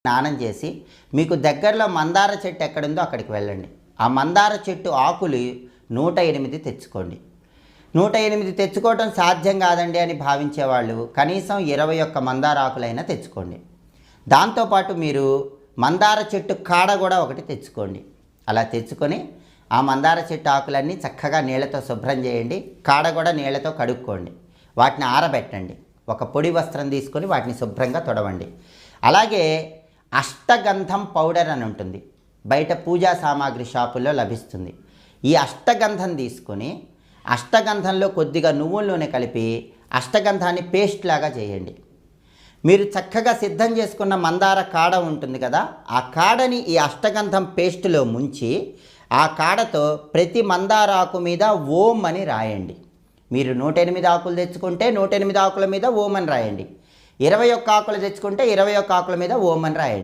స్నానం చేసి మీకు దగ్గరలో మందార చెట్టు ఎక్కడుందో అక్కడికి వెళ్ళండి. ఆ మందార చెట్టు ఆకులు 108 తెచ్చుకోండి. 108 తెచ్చుకోవటం సాధ్యం కాదండి అని భావించేవాళ్ళు కనీసం 21 మందార ఆకులైనా తెచ్చుకోండి. దాంతోపాటు మీరు మందార చెట్టు కాడ కూడా ఒకటి తెచ్చుకోండి. అలా తెచ్చుకొని ఆ మందార చెట్టు ఆకులన్నీ చక్కగా నీళ్ళతో శుభ్రం చేయండి. కాడ కూడా నీళ్ళతో కడుక్కోండి. వాటిని ఆరబెట్టండి. ఒక పొడి వస్త్రం తీసుకొని వాటిని శుభ్రంగా తొడవండి. అలాగే అష్టగంధం పౌడర్ అని ఉంటుంది, బయట పూజా సామాగ్రి షాపుల్లో లభిస్తుంది. ఈ అష్టగంధం తీసుకొని అష్టగంధంలో కొద్దిగా నువ్వుల నూనె కలిపి అష్టగంధాన్ని పేస్ట్ లాగా చేయండి. మీరు చక్కగా సిద్ధం చేసుకున్న మందార కాడ ఉంటుంది కదా, ఆ కాడని ఈ అష్టగంధం పేస్టులో ముంచి ఆ కాడతో ప్రతి మందార ఆకు మీద ఓం అని రాయండి. మీరు 108 ఆకులు తెచ్చుకుంటే 108 ఆకుల మీద ఓం అని రాయండి. 21 ఆకులు తెచ్చుకుంటే 21 ఆకుల మీద ఓం అని రాయండి.